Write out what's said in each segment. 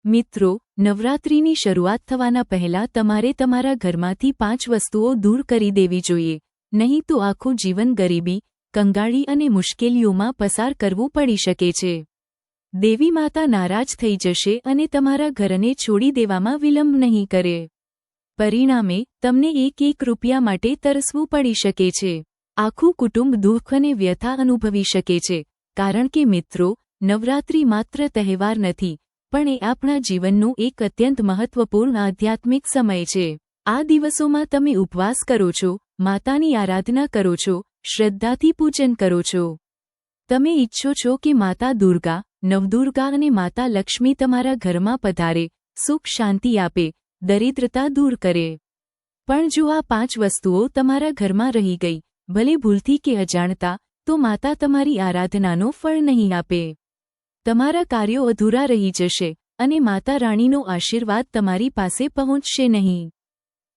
મિત્રો, નવરાત્રિની શરૂઆત થવાના પહેલાં તમારે તમારા ઘરમાંથી 5 વસ્તુઓ દૂર કરી દેવી જોઈએ, નહીં તો આખું જીવન ગરીબી, કંગાળી અને મુશ્કેલીઓમાં પસાર કરવું પડી શકે છે. દેવી માતા નારાજ થઈ જશે અને તમારા ઘરને છોડી દેવામાં વિલંબ નહીં કરે. પરિણામે તમને એક રૂપિયા માટે તરસવું પડી શકે છે. આખું કુટુંબ દુઃખ અને વ્યથા અનુભવી શકે છે, કારણ કે મિત્રો, નવરાત્રિ માત્ર તહેવાર નથી, પણ એ આપણા જીવનનું એક અત્યંત મહત્વપૂર્ણ આધ્યાત્મિક સમય છે. આ દિવસોમાં તમે ઉપવાસ કરો છો, માતાની આરાધના કરો છો, શ્રદ્ધાથી પૂજન કરો છો. તમે ઈચ્છો છો કે માતા દુર્ગા, નવદુર્ગા અને માતા લક્ષ્મી તમારા ઘરમાં પધારે, સુખ શાંતિ આપે, દરિદ્રતા દૂર કરે. પણ જો આ 5 વસ્તુઓ તમારા ઘરમાં રહી ગઈ, ભલે ભૂલથી કે અજાણતા, તો માતા તમારી આરાધનાનો ફળ નહીં આપે. તમારા કાર્યો અધૂરા રહી જશે અને માતા રાણીનો આશીર્વાદ તમારી પાસે પહોંચશે નહીં.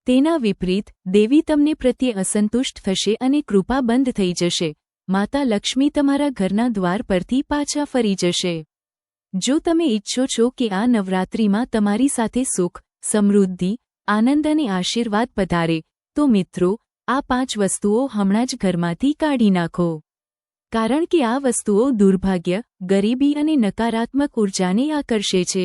તેના વિપરીત, દેવી તમને પ્રત્યે અસંતુષ્ટ થશે અને કૃપા બંધ થઈ જશે. માતા લક્ષ્મી તમારા ઘરના દ્વાર પરથી પાછા ફરી જશે. જો તમે ઈચ્છો છો કે આ નવરાત્રિમાં તમારી સાથે સુખ, સમૃદ્ધિ, આનંદ અને આશીર્વાદ પધારે, તો મિત્રો, આ 5 વસ્તુઓ હમણાં જ ઘરમાંથી કાઢી નાખો. કારણ કે આ વસ્તુઓ દુર્ભાગ્ય, ગરીબી અને નકારાત્મક ઉર્જાને આકર્ષે છે.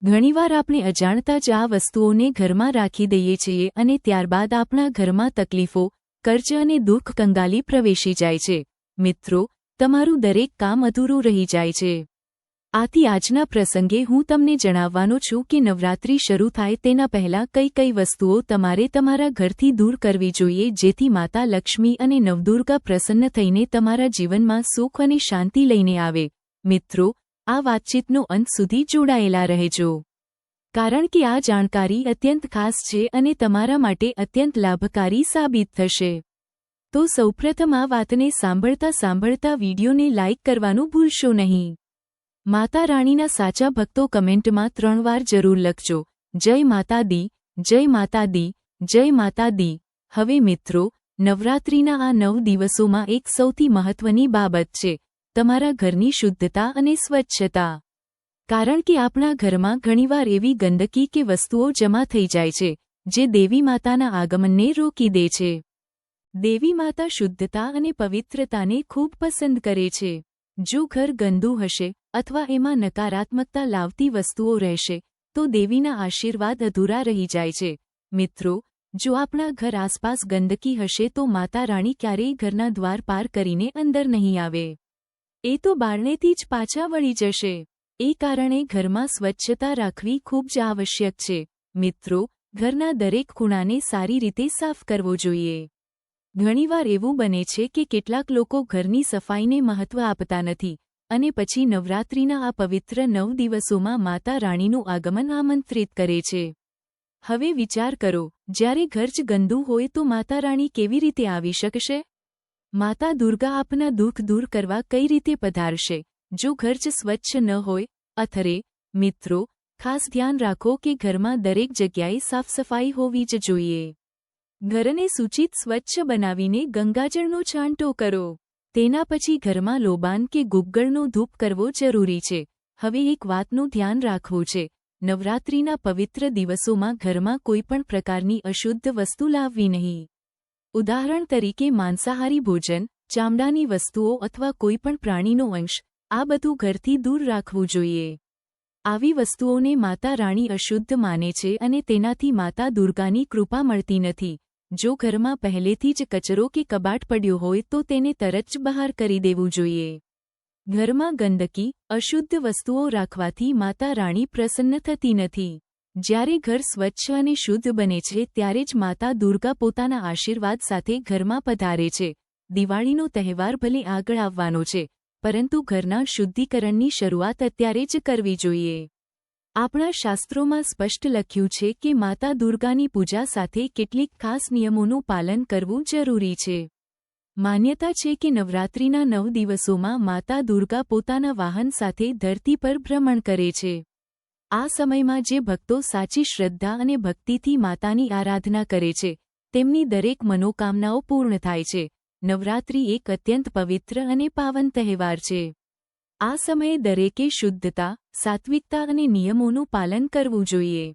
ઘણીવાર આપણે અજાણતા જ આ વસ્તુઓને ઘરમાં રાખી દઈએ છીએ અને ત્યારબાદ આપણા ઘરમાં તકલીફો, કર્જ અને દુઃખ કંગાલી પ્રવેશી જાય છે. મિત્રો, તમારું દરેક કામ અધૂરું રહી જાય છે. આથી આજના પ્રસંગે હું તમને જણાવવાનો છું કે નવરાત્રિ શરૂ થાય તેના પહેલાં કઈ વસ્તુઓ તમારે તમારા ઘરથી દૂર કરવી જોઈએ, જેથી માતા લક્ષ્મી અને નવદુર્ગા પ્રસન્ન થઈને તમારા જીવનમાં સુખ અને શાંતિ લઈને આવે. મિત્રો, આ વાતચીતનો અંત સુધી જોડાયેલા રહેજો, કારણ કે આ જાણકારી અત્યંત ખાસ છે અને તમારા માટે અત્યંત લાભકારી સાબિત થશે. તો સૌપ્રથમ આ વાતને સાંભળતા વિડીયોને લાઇક કરવાનું ભૂલશો નહીં. માતા રાણીના સાચા ભક્તો કમેન્ટમાં 3 વાર જરૂર લખજો, જય માતા દી, જય માતા દી, જય માતા દી. હવે મિત્રો, નવરાત્રિના આ 9 દિવસોમાં એક સૌથી મહત્વની બાબત છે, તમારા ઘરની શુદ્ધતા અને સ્વચ્છતા. કારણ કે આપણા ઘરમાં ઘણીવાર એવી ગંદકી કે વસ્તુઓ જમા થઈ જાય છે, જે દેવી માતાના આગમનને રોકી દે છે. દેવી માતા શુદ્ધતા અને પવિત્રતાને ખૂબ પસંદ કરે છે. જો ઘર ગંદુ હશે અથવા એમાં નકારાત્મકતા લાવતી વસ્તુઓ રહેશે, તો દેવીના આશીર્વાદ અધૂરા રહી જાય છે. મિત્રો, જો આપણા ઘર આસપાસ ગંદકી હશે તો માતા રાણી ક્યારેય ઘરના દ્વાર પાર કરીને અંદર નહીં આવે. એ તો બારણેથી જ પાછા વળી જશે. એ કારણે ઘરમાં સ્વચ્છતા રાખવી ખૂબ જ આવશ્યક છે. મિત્રો, ઘરના દરેક ખૂણાને સારી રીતે સાફ કરવો જોઈએ. ઘણીવાર એવું બને છે કે કેટલાક લોકો ઘરની સફાઈને મહત્વ આપતા નથી અને પછી નવરાત્રિના આ પવિત્ર 9 દિવસોમાં માતા રાણીનું આગમન આમંત્રિત કરે છે. હવે વિચાર કરો, જ્યારે ઘર જ ગંદુ હોય તો માતા રાણી કેવી રીતે આવી શકશે? માતા દુર્ગા આપના દુઃખ દૂર કરવા કઈ રીતે પધારશે, જો ઘર જ સ્વચ્છ ન હોય? અથરે, મિત્રો, ખાસ ધ્યાન રાખો કે ઘરમાં દરેક જગ્યાએ સાફસફાઈ હોવી જ જોઈએ. ઘરને સૂચિત સ્વચ્છ બનાવીને ગંગાજળનો છાંટો કરો. તેના પછી ઘરમાં લોબાન કે ગુગ્ગળનો ધૂપ કરવો જરૂરી છે. હવે એક વાતનું ધ્યાન રાખવું છે, નવરાત્રિના પવિત્ર દિવસોમાં ઘરમાં કોઈપણ પ્રકારની અશુદ્ધ વસ્તુ લાવવી નહીં. ઉદાહરણ તરીકે માંસાહારી ભોજન, ચામડાની વસ્તુઓ અથવા કોઈપણ પ્રાણીનો અંશ, આ બધું ઘરથી દૂર રાખવું જોઈએ. આવી વસ્તુઓને માતા રાણી અશુદ્ધ માને છે અને તેનાથી માતા દુર્ગાની કૃપા મળતી નથી. જો ઘરમાં પહેલેથી જ કચરો કે કબાટ પડ્યો હોય તો તેને તરત જ બહાર કરી દેવું જોઈએ. ઘરમાં ગંદકી, અશુદ્ધ વસ્તુઓ રાખવાથી માતા રાણી પ્રસન્ન થતી નથી. જ્યારે ઘર સ્વચ્છ અને શુદ્ધ બને છે ત્યારે જ માતા દુર્ગા પોતાના આશીર્વાદ સાથે ઘરમાં પધારે છે. દિવાળીનો તહેવાર ભલે આગળ આવવાનો છે, પરંતુ ઘરના શુદ્ધિકરણની શરૂઆત અત્યારે જ કરવી જોઈએ. આપણા શાસ્ત્રોમાં સ્પષ્ટ લખ્યું છે કે માતા દુર્ગાની પૂજા સાથે કેટલીક ખાસ નિયમોનું પાલન કરવું જરૂરી છે. માન્યતા છે કે નવરાત્રિના 9 દિવસોમાં માતા દુર્ગા પોતાના વાહન સાથે ધરતી પર ભ્રમણ કરે છે. આ સમયમાં જે ભક્તો સાચી શ્રદ્ધા અને ભક્તિથી માતાની આરાધના કરે છે, તેમની દરેક મનોકામનાઓ પૂર્ણ થાય છે. નવરાત્રિ એક અત્યંત પવિત્ર અને પાવન તહેવાર છે. આ સમયે દરેકે શુદ્ધતા, સાત્વિકતા અને નિયમોનું પાલન કરવું જોઈએ.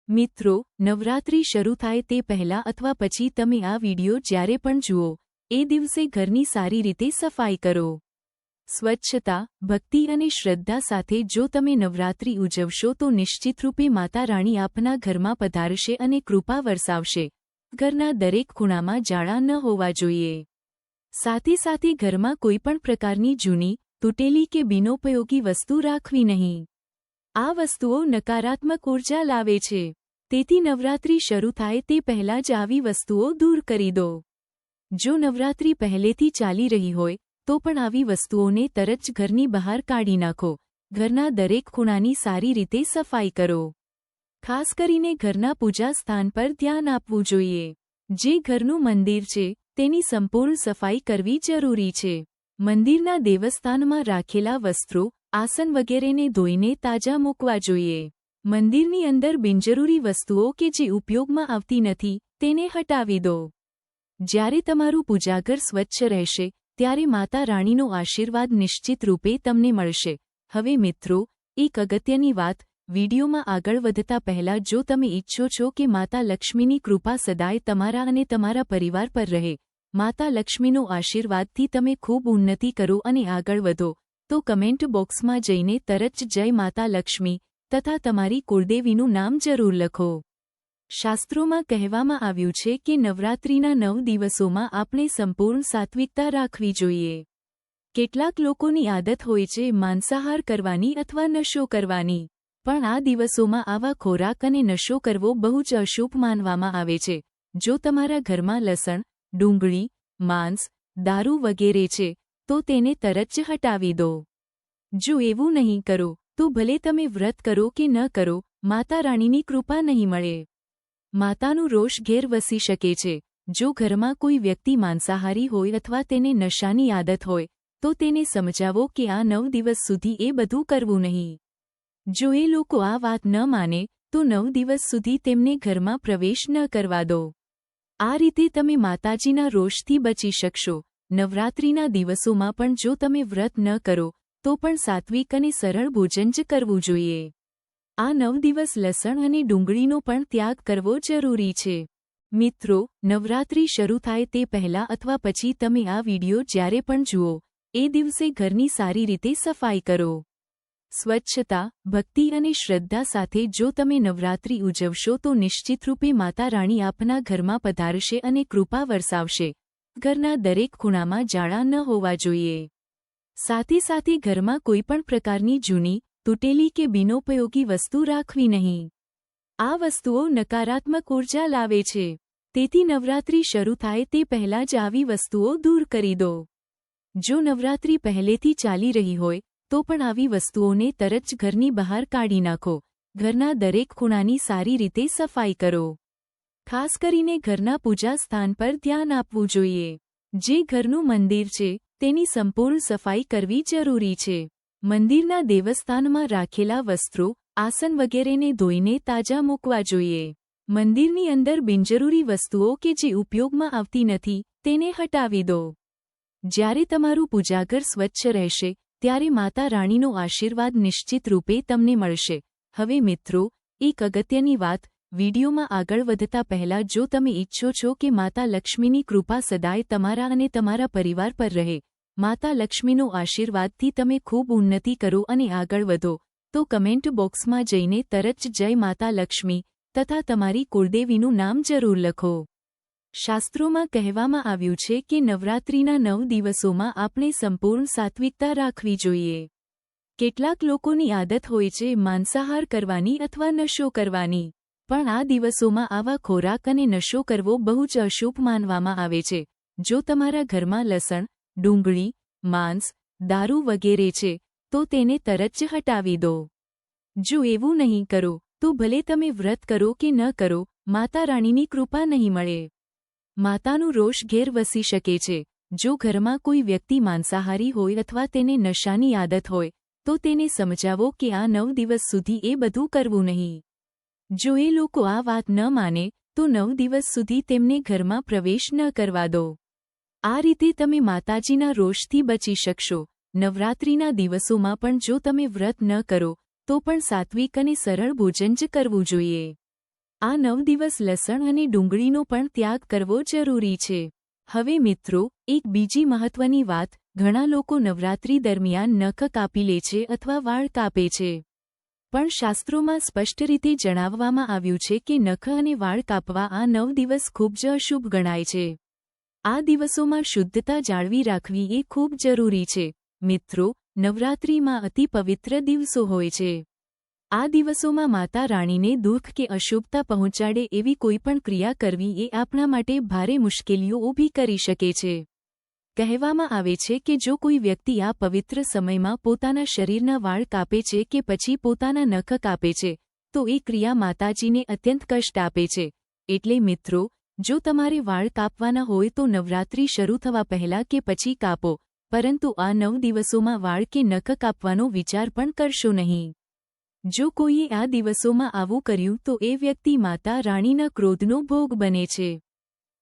મિત્રો, નવરાત્રિ શરૂ થાય તે પહેલાં અથવા પછી તમે આ વિડિયો જ્યારે પણ જુઓ, એ દિવસે ઘરની સારી રીતે સફાઈ કરો. સ્વચ્છતા, ભક્તિ અને શ્રદ્ધા સાથે જો તમે નવરાત્રિ ઉજવશો તો નિશ્ચિતરૂપે માતા રાણી આપના ઘરમાં પધારશે અને કૃપા વરસાવશે. ઘરના દરેક ખૂણામાં જાળા ન હોવા જોઈએ. સાથે સાથે ઘરમાં કોઈપણ પ્રકારની જૂની, તૂટેલી કે બિનોપયોગી વસ્તુ રાખવી નહીં. આ વસ્તુઓ નકારાત્મક ઉર્જા લાવે છે. તેથી નવરાત્રિ શરૂ થાય તે પહેલાં જ આવી વસ્તુઓ દૂર કરી દો. જો નવરાત્રિ પહેલેથી ચાલી રહી હોય તો પણ આવી વસ્તુઓને તરત જ ઘરની બહાર કાઢી નાખો. ઘરના દરેક ખૂણાની સારી રીતે સફાઈ કરો. ખાસ કરીને ઘરના પૂજા સ્થાન પર ધ્યાન આપવું જોઈએ. જે ઘરનું મંદિર છે તેની સંપૂર્ણ સફાઈ કરવી જરૂરી છે. મંદિરના દેવસ્થાનમાં રાખેલા વસ્ત્રો, આસન વગેરેને ધોઈને તાજા મૂકવા જોઈએ. મંદિરની અંદર બિનજરૂરી વસ્તુઓ કે જે ઉપયોગમાં આવતી નથી તેને હટાવી દો. જ્યારે તમારું પૂજાઘર સ્વચ્છ રહેશે ત્યારે માતા રાણીનો આશીર્વાદ નિશ્ચિત રૂપે તમને મળશે. હવે મિત્રો, એક અગત્યની વાત, વિડીયોમાં આગળ વધતા પહેલા જો તમે ઈચ્છો છો કે માતા લક્ષ્મીની કૃપા સદાય તમારા અને તમારા પરિવાર પર રહે, માતા લક્ષ્મીનો આશીર્વાદથી તમે ખૂબ ઉન્નતિ કરો અને આગળ વધો, તો કમેન્ટ બોક્સમાં જઈને તરત જ જય માતા લક્ષ્મી તથા તમારી કુળદેવીનું નામ જરૂર લખો. શાસ્ત્રોમાં કહેવામાં આવ્યું છે કે નવરાત્રિના 9 દિવસોમાં આપણે સંપૂર્ણ સાત્વિકતા રાખવી જોઈએ. કેટલાક લોકોની આદત હોય છે માંસાહાર કરવાની અથવા નશો કરવાની. પણ આ દિવસોમાં આવા ખોરાક અને નશો કરવો બહુ જ અશુભ માનવામાં આવે છે. જો તમારા ઘરમાં લસણ, ડુંગળી, માંસ, દારૂ વગેરે છે તો તેને તરત જ હટાવી દો. જો એવું નહીં કરો તો ભલે તમે વ્રત કરો કે ન કરો, માતા રાણીની કૃપા નહીં મળે. માતાનું રોષ ઘેર વસી શકે છે. જો ઘરમાં કોઈ વ્યક્તિ માંસાહારી હોય અથવા તેને નશાની આદત હોય તો તેને સમજાવો કે આ 9 દિવસ સુધી એ બધું કરવું નહીં. જો એ લોકો આ વાત ન માને તો 9 દિવસ સુધી તેમને ઘરમાં પ્રવેશ ન કરવા દો. આ રીતે તમે માતાજીના રોષથી બચી શકશો. નવરાત્રિના દિવસોમાં પણ જો તમે વ્રત ન કરો તો પણ સાત્વિક અને સરળ ભોજન જ કરવું જોઈએ. આ 9 દિવસ લસણ અને ડુંગળીનો પણ ત્યાગ કરવો જરૂરી છે. મિત્રો, નવરાત્રિ શરૂ થાય તે પહેલાં અથવા પછી તમે આ વિડિયો જ્યારે પણ જુઓ, એ દિવસે ઘરની સારી રીતે સફાઈ કરો. સ્વચ્છતા, ભક્તિ અને શ્રદ્ધા સાથે જો તમે નવરાત્રિ ઉજવશો તો નિશ્ચિતરૂપે માતા રાણી આપના ઘરમાં પધારશે અને કૃપા વરસાવશે. ઘરના દરેક ખૂણામાં જાળા ન હોવા જોઈએ. સાથે સાથે ઘરમાં કોઈપણ પ્રકારની જૂની, તૂટેલી કે બિનોપયોગી વસ્તુ રાખવી નહીં. આ વસ્તુઓ નકારાત્મક ઉર્જા લાવે છે. તેથી નવરાત્રિ શરૂ થાય તે પહેલાં જ આવી વસ્તુઓ દૂર કરી દો. જો નવરાત્રિ પહેલેથી ચાલી રહી હોય તો પણ આવી વસ્તુઓને તરત જ ઘરની બહાર કાઢી નાખો. ઘરના દરેક ખૂણાની સારી રીતે સફાઈ કરો. ખાસ કરીને ઘરના પૂજા સ્થાન પર ધ્યાન આપવું જોઈએ. જે ઘરનું મંદિર છે તેની સંપૂર્ણ સફાઈ કરવી જરૂરી છે. મંદિરના દેવસ્થાનમાં રાખેલા વસ્ત્રો, આસન વગેરેને ધોઈને તાજા મૂકવા જોઈએ. મંદિરની અંદર બિનજરૂરી વસ્તુઓ કે જે ઉપયોગમાં આવતી નથી તેને હટાવી દો. જ્યારે તમારું પૂજાઘર સ્વચ્છ રહેશે ત્યારે માતા રાણીનો આશીર્વાદ નિશ્ચિત રૂપે તમને મળશે. હવે મિત્રો, એક અગત્યની વાત, વિડીયોમાં આગળ વધતા પહેલા જો તમે ઈચ્છો છો કે માતા લક્ષ્મીની કૃપા સદાય તમારા અને તમારા પરિવાર પર રહે, માતા લક્ષ્મીનો આશીર્વાદથી તમે ખૂબ ઉન્નતિ કરો અને આગળ વધો, તો કમેન્ટ બોક્સમાં જઈને તરત જ જય માતા લક્ષ્મી તથા તમારી કુળદેવીનું નામ જરૂર લખો. શાસ્ત્રોમાં કહેવામાં આવ્યું છે કે નવરાત્રિના 9 દિવસોમાં આપણે સંપૂર્ણ સાત્વિકતા રાખવી જોઈએ. કેટલાક લોકોની આદત હોય છે માંસાહાર કરવાની અથવા નશો કરવાની. પણ આ દિવસોમાં આવા ખોરાક અને નશો કરવો બહુ જ અશુભ માનવામાં આવે છે. જો તમારા ઘરમાં લસણ, ડુંગળી, માંસ, દારૂ વગેરે છે તો તેને તરત જ હટાવી દો. જો એવું નહીં કરો તો ભલે તમે વ્રત કરો કે ન કરો, માતા રાણીની કૃપા નહીં મળે. માતાનું રોષ ઘેર વસી શકે છે. જો ઘરમાં કોઈ વ્યક્તિ માંસાહારી હોય અથવા તેને નશાની આદત હોય તો તેને સમજાવો કે આ 9 દિવસ સુધી એ બધું કરવું નહીં. જો એ લોકો આ વાત ન માને તો 9 દિવસ સુધી તેમને ઘરમાં પ્રવેશ ન કરવા દો. આ રીતે તમે માતાજીના રોષથી બચી શકશો. નવરાત્રિના દિવસોમાં પણ જો તમે વ્રત ન કરો તો પણ સાત્વિક અને સરળ ભોજન જ કરવું જોઈએ. આ 9 દિવસ લસણ અને ડુંગળીનો પણ ત્યાગ કરવો જરૂરી છે. હવે મિત્રો, એક બીજી મહત્વની વાત, ઘણા લોકો નવરાત્રિ દરમિયાન નખ કાપી લે છે અથવા વાળ કાપે છે. પણ શાસ્ત્રોમાં સ્પષ્ટ રીતે જણાવવામાં આવ્યું છે કે નખ અને વાળ કાપવા આ 9 દિવસ ખૂબ જ અશુભ ગણાય છે. આ દિવસોમાં શુદ્ધતા જાળવી રાખવી એ ખૂબ જરૂરી છે. મિત્રો, નવરાત્રિમાં અતિ પવિત્ર દિવસો હોય છે. આ દિવસોમાં માતા રાણીને દુઃખ કે અશુભતા પહોંચાડે એવી કોઈપણ ક્રિયા કરવી એ આપણા માટે ભારે મુશ્કેલીઓ ઊભી કરી શકે છે. કહેવામાં આવે છે કે જો કોઈ વ્યક્તિ આ પવિત્ર સમયમાં પોતાના શરીરના વાળ કાપે છે કે પછી પોતાના નખ કાપે છે, તો એ ક્રિયા માતાજીને અત્યંત કષ્ટ આપે છે. એટલે મિત્રો, જો તમારે વાળ કાપવાના હોય તો નવરાત્રિ શરૂ થવા પહેલાં કે પછી કાપો, પરંતુ આ 9 દિવસોમાં વાળ કે નખ કાપવાનો વિચાર પણ કરશો નહીં. જો કોઈએ આ દિવસોમાં આવું કર્યું તો એ વ્યક્તિ માતા રાણીના ક્રોધનો ભોગ બને છે.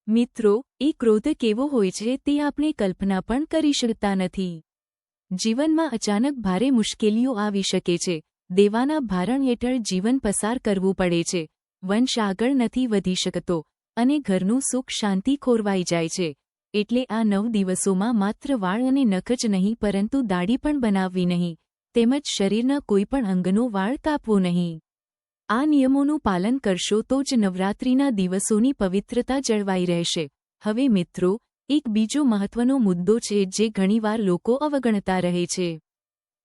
મિત્રો, એ ક્રોધ કેવો હોય છે તે આપણે કલ્પના પણ કરી શકતા નથી. જીવનમાં અચાનક ભારે મુશ્કેલીઓ આવી શકે છે. દેવાના ભારણ હેઠળ જીવન પસાર કરવું પડે છે. વંશ આગળ નથી વધી શકતો અને ઘરનું સુખ શાંતિ ખોરવાઈ જાય છે. એટલે આ 9 દિવસોમાં માત્ર વાળ અને નખ જ નહીં પરંતુ દાઢી પણ બનાવવી નહીં, તેમજ શરીરના કોઈપણ અંગનો વાળ કાપવો નહીં. આ નિયમોનું પાલન કરશો તો જ નવરાત્રિના દિવસોની પવિત્રતા જળવાઈ રહેશે. હવે મિત્રો, એક બીજો મહત્વનો મુદ્દો છે જે ઘણીવાર લોકો અવગણતા રહે છે.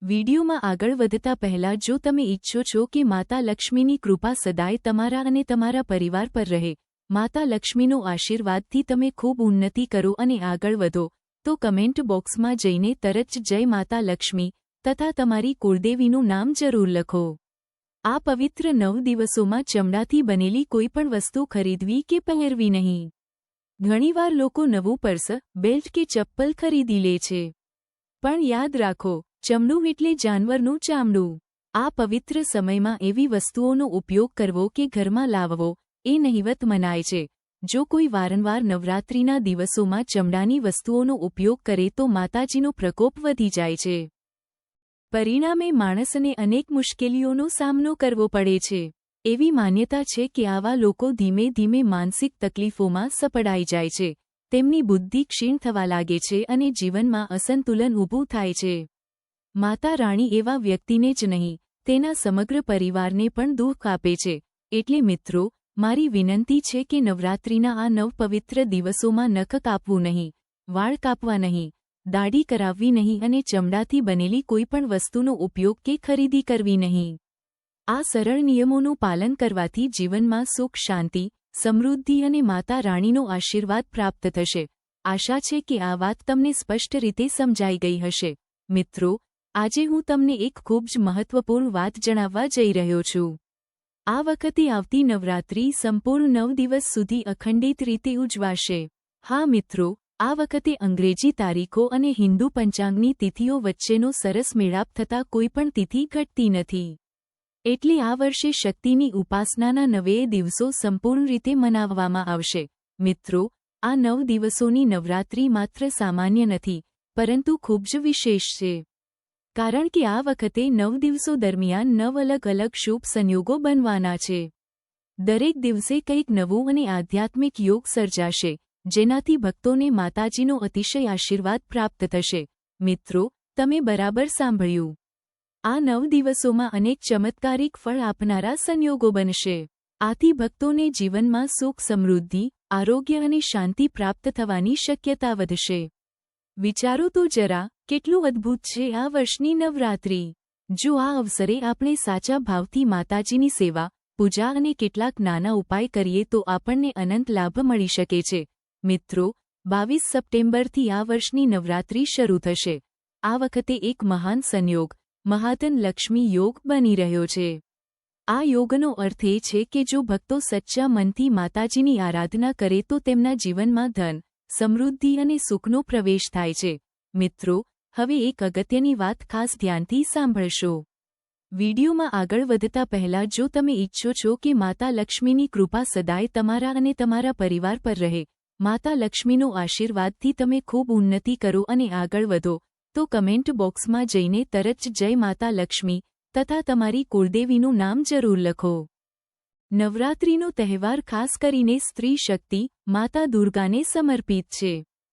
વિડીયોમાં આગળ વધતા પહેલા જો તમે ઈચ્છો છો કે માતા લક્ષ્મીની કૃપા સદાય તમારા અને તમારા પરિવાર પર રહે, માતા લક્ષ્મીનો આશીર્વાદથી તમે ખૂબ ઉન્નતિ કરો અને આગળ વધો, તો કમેન્ટ બોક્સમાં જઈને તરત જ જય માતા લક્ષ્મી તથા તમારી કુળદેવીનું નામ જરૂર લખો. આ પવિત્ર 9 દિવસોમાં ચમડાથી બનેલી કોઈપણ વસ્તુ ખરીદવી કે પહેરવી નહીં. ઘણીવાર લોકો નવું પર્સ, બેલ્ટ કે ચપ્પલ ખરીદી લે છે. પણ યાદ રાખો, ચમડું એટલે જાનવરનું ચામડું. આ પવિત્ર સમયમાં એવી વસ્તુઓનો ઉપયોગ કરવો કે ઘરમાં લાવવો એ નહિવત મનાય છે. જો કોઈ વારંવાર નવરાત્રિના દિવસોમાં ચમડાની વસ્તુઓનો ઉપયોગ કરે તો માતાજીનો પ્રકોપ વધી જાય છે. પરિણામે માણસને અનેક મુશ્કેલીઓનો સામનો કરવો પડે છે. એવી માન્યતા છે કે આવા લોકો ધીમે ધીમે માનસિક તકલીફોમાં સપડાઈ જાય છે, તેમની બુદ્ધિ ક્ષીણ થવા લાગે છે અને જીવનમાં અસંતુલન ઊભું થાય છે. માતા રાણી એવા વ્યક્તિને જ નહીં, તેના સમગ્ર પરિવારને પણ દુઃખ આપે છે. એટલે મિત્રો, મારી વિનંતી છે કે નવરાત્રિના આ 9 પવિત્ર દિવસોમાં નખ કાપવું નહીં, વાળ કાપવા નહીં, દાઢી કરાવવી નહીં અને ચમડાથી બનેલી કોઈપણ વસ્તુનો ઉપયોગ કે ખરીદી કરવી નહીં. આ સરળ નિયમોનું પાલન કરવાથી જીવનમાં સુખ શાંતિ, સમૃદ્ધિ અને માતા રાણીનો આશીર્વાદ પ્રાપ્ત થશે. આશા છે કે આ વાત તમને સ્પષ્ટ રીતે સમજાઈ ગઈ હશે. મિત્રો, આજે હું તમને એક ખૂબ જ મહત્વપૂર્ણ વાત જણાવવા જઈ રહ્યો છું. આ વખતે આવતી નવરાત્રિ સંપૂર્ણ 9 દિવસ સુધી અખંડિત રીતે ઉજવાશે. હા મિત્રો, આ વખતે અંગ્રેજી તારીખો અને હિન્દુ પંચાંગની તિથિઓ વચ્ચેનો સરસ મેળાપ થતાં કોઈપણ તિથિ ઘટતી નથી. એટલે આ વર્ષે શક્તિની ઉપાસનાના 9 દિવસો સંપૂર્ણ રીતે મનાવવામાં આવશે. મિત્રો, આ 9 દિવસોની નવરાત્રિ માત્ર સામાન્ય નથી, પરંતુ ખૂબ જ વિશેષ છે. કારણ કે આ વખતે 9 દિવસો દરમિયાન 9 અલગ અલગ શુભ સંયોગો બનવાના છે. દરેક દિવસે કંઈક નવું અને આધ્યાત્મિક યોગ સર્જાશે, જેનાથી ભક્તોને માતાજીનો અતિશય આશીર્વાદ પ્રાપ્ત થશે. મિત્રો, તમે બરાબર સાંભળ્યું. આ 9 દિવસોમાં અનેક ચમત્કારિક ફળ આપનારા સંયોગો બનશે. આથી ભક્તોને જીવનમાં સુખ સમૃદ્ધિ, આરોગ્ય અને શાંતિ પ્રાપ્ત થવાની શક્યતા વધશે. વિચારો તો જરા, કેટલું અદ્ભુત છે આ વર્ષની નવરાત્રિ. જો આ અવસરે આપણે સાચા ભાવથી માતાજીની સેવા, પૂજા અને કેટલાક નાના ઉપાય કરીએ તો આપણને અનંત લાભ મળી શકે છે. મિત્રો, 22 સપ્ટેમ્બરથી આ વર્ષની નવરાત્રિ શરૂ થશે. આ વખતે એક મહાન સંયોગ, મહાધન લક્ષ્મી યોગ બની રહ્યો છે. આ યોગનો અર્થ એ છે કે જો ભક્તો સચ્ચા મનથી માતાજીની આરાધના કરે તો તેમના જીવનમાં ધન, સમૃદ્ધિ અને સુખનો પ્રવેશ થાય છે. મિત્રો, હવે એક અગત્યની વાત ખાસ ધ્યાનથી સાંભળશો. વિડીયોમાં આગળ વધતા પહેલા જો તમે ઈચ્છો છો કે માતા લક્ષ્મીની કૃપા સદાય તમારા અને તમારા પરિવાર પર રહે, માતા લક્ષ્મીનો આશીર્વાદથી તમે ખૂબ ઉન્નતિ કરો અને આગળ વધો, તો કમેન્ટ બોક્સમાં જઈને તરત જ જય માતા લક્ષ્મી તથા તમારી કુળદેવીનું નામ જરૂર લખો. નવરાત્રિનો તહેવાર ખાસ કરીને સ્ત્રી શક્તિ માતા દુર્ગાને સમર્પિત છે.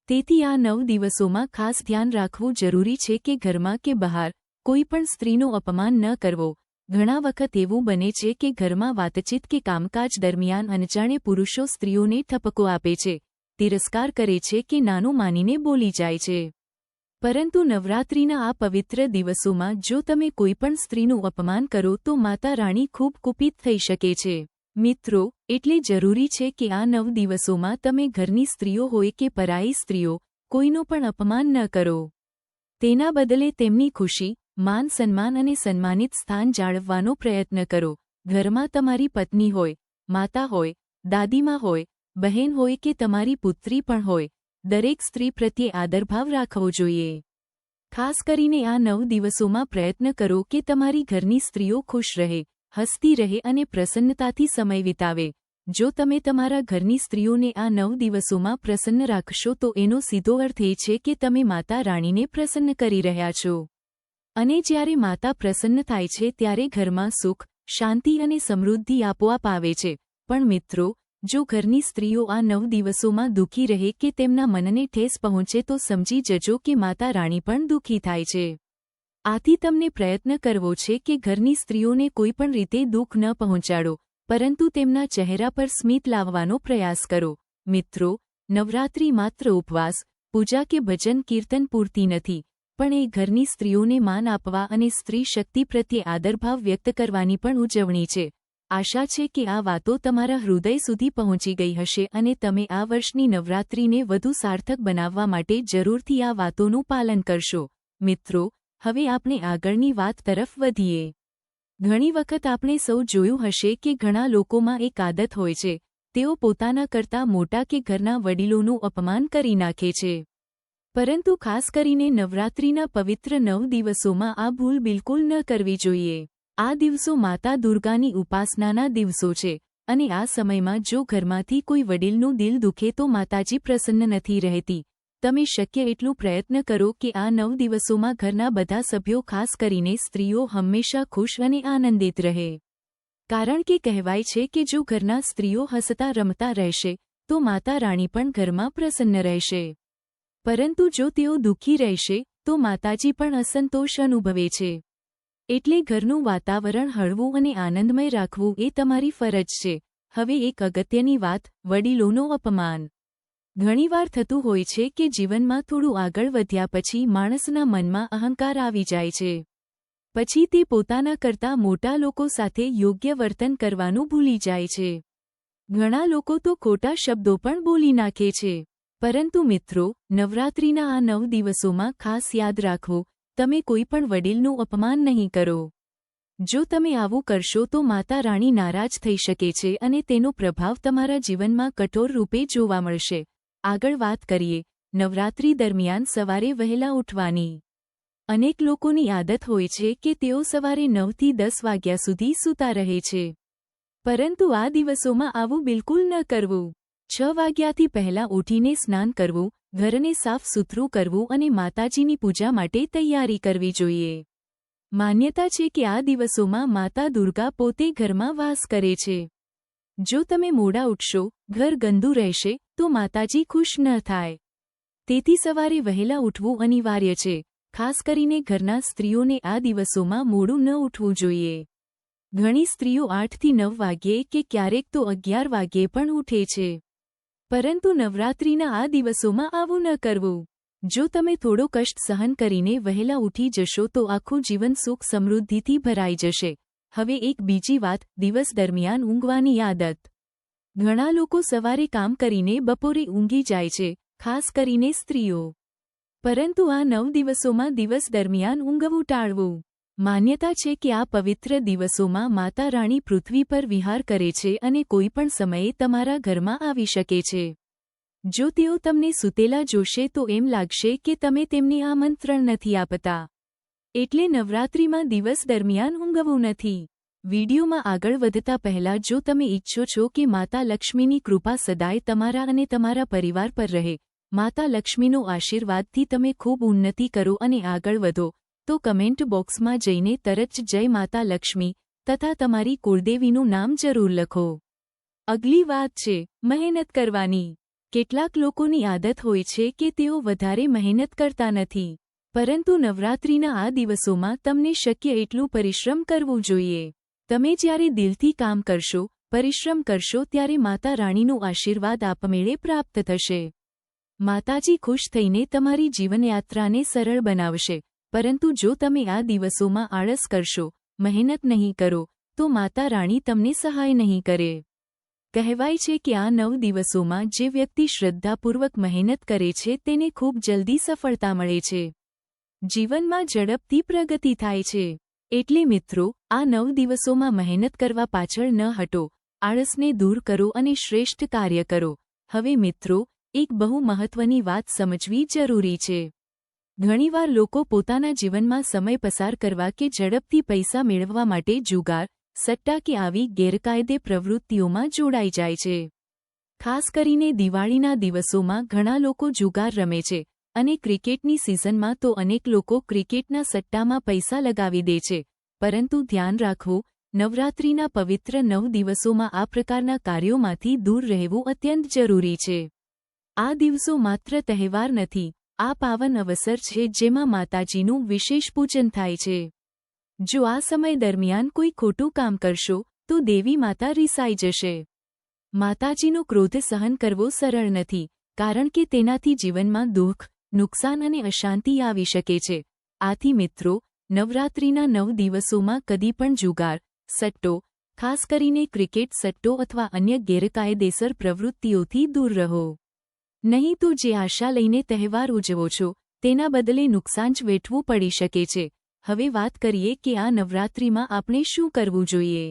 તેથી આ 9 દિવસોમાં ખાસ ધ્યાન રાખવું જરૂરી છે કે ઘરમાં કે બહાર કોઈ પણ સ્ત્રીનું અપમાન ન કરવો. ઘણા વખત એવું બને છે કે ઘરમાં વાતચીત કે કામકાજ દરમિયાન અનજાણે પુરુષો સ્ત્રીઓને ઠપકો આપે છે, તિરસ્કાર કરે છે કે નાનું માનીને બોલી જાય છે. પરંતુ નવરાત્રિના આ પવિત્ર દિવસોમાં જો તમે કોઈપણ સ્ત્રીનું અપમાન કરો તો માતા રાણી ખૂબ કુપિત થઈ શકે છે. મિત્રો, એટલે જરૂરી છે કે આ 9 દિવસોમાં તમે ઘરની સ્ત્રીઓ હોય કે પરાઈ સ્ત્રીઓ, કોઈનું પણ અપમાન ન કરો. તેના બદલે તેમની ખુશી, માન સન્માન અને સન્માનિત સ્થાન જાળવવાનો પ્રયત્ન કરો. ઘરમાં તમારી પત્ની હોય, માતા હોય, દાદીમા હોય, બહેન હોય કે તમારી પુત્રી પણ હોય, દરેક સ્ત્રી પ્રત્યે આદરભાવ રાખવો જોઈએ. ખાસ કરીને આ 9 દિવસોમાં પ્રયત્ન કરો કે તમારી ઘરની સ્ત્રીઓ ખુશ રહે, હસતી રહે અને પ્રસન્નતાથી સમય વિતાવે. જો તમે તમારા ઘરની સ્ત્રીઓને આ 9 દિવસોમાં પ્રસન્ન રાખશો તો એનો સીધો અર્થ એ છે કે તમે માતા રાણીને પ્રસન્ન કરી રહ્યા છો. અને જ્યારે માતા પ્રસન્ન થાય છે ત્યારે ઘરમાં સુખ, શાંતિ અને સમૃદ્ધિ આપોઆપ આવે છે. પણ મિત્રો, જો ઘરની સ્ત્રીઓ આ 9 દિવસોમાં દુઃખી રહે કે તેમના મનને ઠેસ પહોંચે તો સમજી જજો કે માતા રાણી પણ દુઃખી થાય છે. આથી તમને પ્રયત્ન કરવો છે કે ઘરની સ્ત્રીઓને કોઈપણ રીતે દુઃખ ન પહોંચાડો, પરંતુ તેમના ચહેરા પર સ્મિત લાવવાનો પ્રયાસ કરો. મિત્રો, નવરાત્રિ માત્ર ઉપવાસ, પૂજા કે ભજન કીર્તન પૂરતી નથી, પણ એ ઘરની સ્ત્રીઓને માન આપવા અને સ્ત્રી શક્તિ પ્રત્યે આદરભાવ વ્યક્ત કરવાની પણ ઉજવણી છે. આશા છે કે આ વાતો તમારા હૃદય સુધી પહોંચી ગઈ હશે અને તમે આ વર્ષની નવરાત્રિને વધુ સાર્થક બનાવવા માટે જરૂરથી આ વાતોનું પાલન કરશો. મિત્રો, હવે આપણે આગળની વાત તરફ વધીએ. ઘણી વખત આપણે સૌ જોયું હશે કે ઘણા લોકોમાં એક આદત હોય છે, તેઓ પોતાના કરતાં મોટા કે ઘરના વડીલોનું અપમાન કરી નાખે છે. પરંતુ ખાસ કરીને નવરાત્રિના પવિત્ર 9 દિવસોમાં આ ભૂલ બિલકુલ ન કરવી જોઈએ. આ દિવસો માતા દુર્ગાની ઉપાસનાના દિવસો છે, અને આ સમયમાં જો ઘરમાંથી કોઈ વડીલનું દિલ દુખે તો માતાજી પ્રસન્ન નથી રહેતી. તમે શક્ય એટલું પ્રયત્ન કરો કે આ 9 દિવસોમાં ઘરના બધા સભ્યો ખાસ કરીને સ્ત્રીઓ હંમેશા ખુશ અને આનંદિત રહે. કારણ કે કહેવાય છે કે જો ઘરના સ્ત્રીઓ હસતા રમતા રહેશે, તો માતા રાણી પણ ઘરમાં પ્રસન્ન રહેશે. પરંતુ જો તેઓ દુઃખી રહેશે, તો માતાજી પણ અસંતોષ અનુભવે છે. એટલે ઘરનું વાતાવરણ હળવું અને આનંદમય રાખવું એ તમારી ફરજ છે. હવે એક અગત્યની વાત, વડીલોનું અપમાન. ઘણીવાર થતું હોય છે કે જીવનમાં થોડું આગળ વધ્યા પછી માણસના મનમાં અહંકાર આવી જાય છે. પછી તે પોતાના કરતાં મોટા લોકો સાથે યોગ્ય વર્તન કરવાનું ભૂલી જાય છે. ઘણા લોકો તો ખોટા શબ્દો પણ બોલી નાખે છે. પરંતુ મિત્રો, નવરાત્રિના આ 9 દિવસોમાં ખાસ યાદ રાખો, તમે કોઈ પણ વડીલનું અપમાન નહીં કરો. જો તમે આવું કરશો તો માતા રાણી નારાજ થઈ શકે છે અને તેનો પ્રભાવ તમારા જીવનમાં કઠોર રૂપે જોવા મળશે. આગળ વાત કરીએ, નવરાત્રિ દરમિયાન સવારે વહેલા ઉઠવાની. અનેક લોકોની આદત હોય છે કે તેઓ સવારે 9 થી 10 વાગ્યા સુધી સૂતા રહે છે. પરંતુ આ દિવસોમાં આવું બિલકુલ ન કરવું. 6 વાગ્યાથી પહેલાં ઉઠીને સ્નાન કરવું, ઘરને સાફ સુથરું કરવું અને માતાજીની પૂજા માટે તૈયારી કરવી જોઈએ. માન્યતા છે કે આ દિવસોમાં માતા દુર્ગા પોતે ઘરમાં વાસ કરે છે. જો તમે મોડા ઉઠશો, ઘર ગંદુ રહેશે, તો માતાજી ખુશ ન થાય. તેથી સવારે વહેલા ઉઠવું અનિવાર્ય છે. ખાસ કરીને ઘરના સ્ત્રીઓને આ દિવસોમાં મોડું ન ઉઠવું જોઈએ. ઘણી સ્ત્રીઓ 8 થી 9 વાગ્યે કે ક્યારેક તો 11 વાગ્યે પણ ઉઠે છે. પરંતુ નવરાત્રિના આ દિવસોમાં આવું ન કરવું. જો તમે થોડો કષ્ટ સહન કરીને વહેલા ઉઠી જશો તો આખું જીવન સુખ સમૃદ્ધિથી ભરાઈ જશે. હવે એક બીજી વાત, દિવસ દરમિયાન ઊંઘવાની આદત. ઘણા લોકો સવારે કામ કરીને બપોરે ઊંઘી જાય છે, ખાસ કરીને સ્ત્રીઓ. પરંતુ આ 9 દિવસોમાં દિવસ દરમિયાન ઊંઘવું ટાળવું. માન્યતા છે કે આ પવિત્ર દિવસોમાં માતા રાણી પૃથ્વી પર વિહાર કરે છે અને કોઈપણ સમયે તમારા ઘરમાં આવી શકે છે. જો તેઓ તમને સૂતેલા જોશે તો એમ લાગશે કે તમે તેમને આમંત્રણ નથી આપતા. એટલે નવરાત્રિમાં દિવસ દરમિયાન ઊંઘવું નથી. વિડીયોમાં આગળ વધતા પહેલા જો તમે ઈચ્છો છો કે માતા લક્ષ્મીની કૃપા સદાય તમારા અને તમારા પરિવાર પર રહે, માતા લક્ષ્મીનો આશીર્વાદથી તમે ખૂબ ઉન્નતિ કરો અને આગળ વધો, તો કમેન્ટ બોક્સમાં જઈને તરત જ જય માતા લક્ષ્મી તથા તમારી કુળદેવીનું નામ જરૂર લખો. અગલી વાત છે મહેનત કરવાની. કેટલાક લોકોની આદત હોય છે કે તેઓ વધારે મહેનત કરતા નથી, પરંતુ નવરાત્રિના આ દિવસોમાં તમને શક્ય એટલું પરિશ્રમ કરવું જોઈએ. તમે જ્યારે દિલથી કામ કરશો, પરિશ્રમ કરશો ત્યારે માતા રાણીનું આશીર્વાદ આપમેળે પ્રાપ્ત થશે. માતાજી ખુશ થઈને તમારી જીવનયાત્રાને સરળ બનાવશે. પરંતુ જો તમે આ દિવસોમાં આળસ કરશો, મહેનત નહીં કરો, તો માતા રાણી તમને સહાય નહીં કરે. કહેવાય છે કે આ 9 દિવસોમાં જે વ્યક્તિ શ્રદ્ધાપૂર્વક મહેનત કરે છે તેને ખૂબ જલ્દી સફળતા મળે છે. જીવનમાં ઝડપથી પ્રગતિ થાય છે. એટલે મિત્રો, આ 9 દિવસોમાં મહેનત કરવા પાછળ ન હટો, આળસને દૂર કરો અને શ્રેષ્ઠ કાર્ય કરો. હવે મિત્રો, એક બહુ મહત્વની વાત સમજવી જરૂરી છે. ઘણીવાર લોકો પોતાના જીવનમાં સમય પસાર કરવા કે ઝડપથી પૈસા મેળવવા માટે જુગાર, સટ્ટા કે આવી ગેરકાયદે પ્રવૃત્તિઓમાં જોડાઈ જાય છે. ખાસ કરીને દિવાળીના દિવસોમાં ઘણા લોકો જુગાર રમે છે અને ક્રિકેટની સિઝનમાં તો અનેક લોકો ક્રિકેટના સટ્ટામાં પૈસા લગાવી દે છે. પરંતુ ધ્યાન રાખવું, નવરાત્રિના પવિત્ર 9 દિવસોમાં આ પ્રકારના કાર્યોમાંથી દૂર રહેવું અત્યંત જરૂરી છે. આ દિવસો માત્ર તહેવાર નથી, આ પાવન અવસર છે જેમાં માતાજીનું વિશેષ પૂજન થાય છે. જો આ સમય દરમિયાન કોઈ ખોટું કામ કરશો તો દેવી માતા રિસાઈ જશે. માતાજીનો ક્રોધ સહન કરવો સરળ નથી, કારણ કે તેનાથી જીવનમાં દુઃખ, નુકસાન અને અશાંતિ આવી શકે છે. આથી મિત્રો, નવરાત્રિના 9 દિવસોમાં કદી પણ જુગાર, સટ્ટો, ખાસ કરીને ક્રિકેટ સટ્ટો અથવા અન્ય ગેરકાયદેસર પ્રવૃત્તિઓથી દૂર રહો. નહીં તો જે આશા લઈને તહેવાર ઉજવો છો તેના બદલે નુકસાન જ વેઠવું પડી શકે છે. હવે વાત કરીએ કે આ નવરાત્રિમાં આપણે શું કરવું જોઈએ.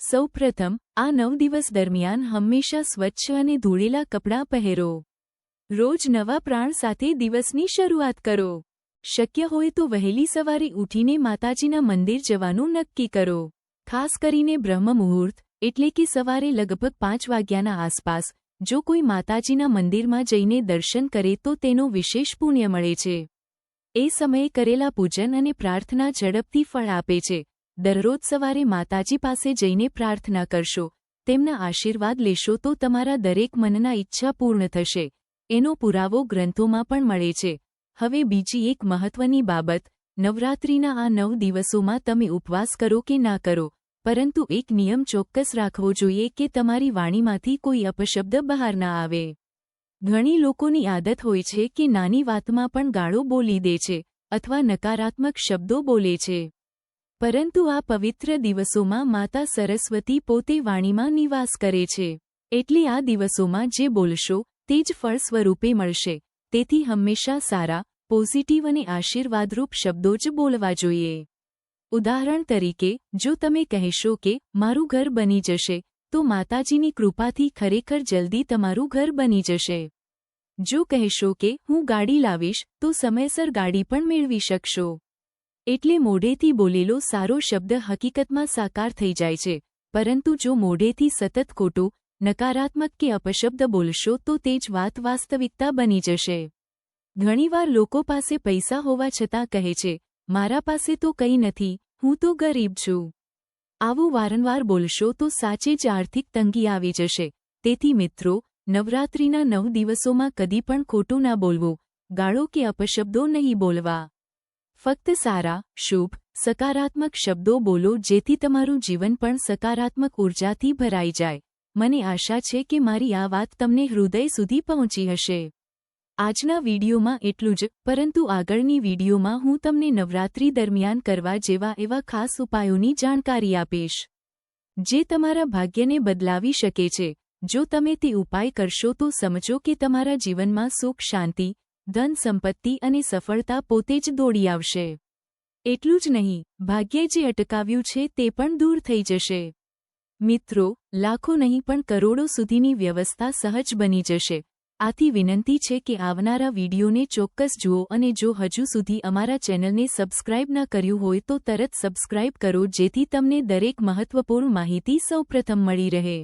સૌપ્રથમ, આ 9 દિવસ દરમિયાન હંમેશા સ્વચ્છ અને ધોળેલા કપડાં પહેરો. રોજ નવા પ્રાણ સાથે દિવસની શરૂઆત કરો. શક્ય હોય તો વહેલી સવારે ઉઠીને માતાજીના મંદિર જવાનું નક્કી કરો. ખાસ કરીને બ્રહ્મ મુહૂર્ત, એટલે કે સવારે લગભગ 5 વાગ્યાના આસપાસ જો કોઈ માતાજીના મંદિરમાં જઈને દર્શન કરે તો તેનો વિશેષ પુણ્ય મળે છે. એ સમયે કરેલા પૂજન અને પ્રાર્થના ઝડપથી ફળ આપે છે. દરરોજ સવારે માતાજી પાસે જઈને પ્રાર્થના કરશો, તેમના આશીર્વાદ લેશો તો તમારા દરેક મનના ઈચ્છા પૂર્ણ થશે. એનો પુરાવો ગ્રંથોમાં પણ મળે છે. હવે બીજી એક મહત્વની બાબત, નવરાત્રિના આ 9 દિવસોમાં તમે ઉપવાસ કરો કે ના કરો, પરંતુ એક નિયમ ચોક્કસ રાખવો જોઈએ કે તમારી વાણીમાંથી કોઈ અપશબ્દ બહાર ના આવે. ઘણી લોકોની આદત હોય છે કે નાની વાતમાં પણ ગાળો બોલી દે છે અથવા નકારાત્મક શબ્દો બોલે છે. પરંતુ આ પવિત્ર દિવસોમાં માતા સરસ્વતી પોતે વાણીમાં નિવાસ કરે છે. એટલે આ દિવસોમાં જે બોલશો તે જ ફળ સ્વરૂપે મળશે. તેથી હંમેશા સારા, પોઝિટિવ અને આશીર્વાદરૂપ શબ્દો જ બોલવા જોઈએ. ઉદાહરણ તરીકે, જો તમે કહેશો કે મારું ઘર બની જશે, તો માતાજીની કૃપાથી ખરેખર જલ્દી તમારું ઘર બની જશે. જો કહેશો કે હું ગાડી લાવીશ, તો સમયસર ગાડી પણ મેળવી શકશો. એટલે મોઢેથી બોલેલો સારો શબ્દ હકીકતમાં સાકાર થઈ જાય છે. પરંતુ જો મોઢેથી સતત ખોટું, નકારાત્મક કે અપશબ્દ બોલશો તો તે જ વાત વાસ્તવિકતા બની જશે. ઘણીવાર લોકો પાસે પૈસા હોવા છતાં કહે છે, મારા પાસે તો કંઈ નથી, હું તો ગરીબ છું. આવું વારંવાર બોલશો તો સાચે જ આર્થિક તંગી આવી જશે. તેથી મિત્રો, નવરાત્રિના 9 દિવસોમાં કદી પણ ખોટું ના બોલવું, ગાળો કે અપશબ્દો નહીં બોલવા. ફક્ત સારા, શુભ, સકારાત્મક શબ્દો બોલો જેથી તમારું જીવન પણ સકારાત્મક ઉર્જાથી ભરાઈ જાય. મને આશા છે કે મારી આ વાત તમને હૃદય સુધી પહોંચી હશે. આજના વિડીયોમાં એટલું જ, પરંતુ આગળની વિડીયોમાં હું તમને નવરાત્રિ દરમિયાન કરવા જેવા એવા ખાસ ઉપાયોની જાણકારી આપીશ, જે તમારા ભાગ્યને બદલાવી શકે છે. જો તમે તે ઉપાય કરશો તો સમજો કે તમારા જીવનમાં સુખ, શાંતિ, ધન, સંપત્તિ અને સફળતા પોતે જ દોડી આવશે. એટલું જ નહીં, ભાગ્યે જે અટકાવ્યું છે તે પણ દૂર થઈ જશે. મિત્રો, લાખો નહીં પણ કરોડો સુધીની વ્યવસ્થા સહજ બની જશે. આથી વિનંતી છે કે આવનારા વિડીયોને ચોક્કસ જુઓ અને જો હજુ સુધી અમારા ચેનલને સબસ્ક્રાઇબ ન કર્યું હોય તો તરત સબસ્ક્રાઇબ કરો જેથી તમને દરેક મહત્વપૂર્ણ માહિતી સૌપ્રથમ મળી રહે.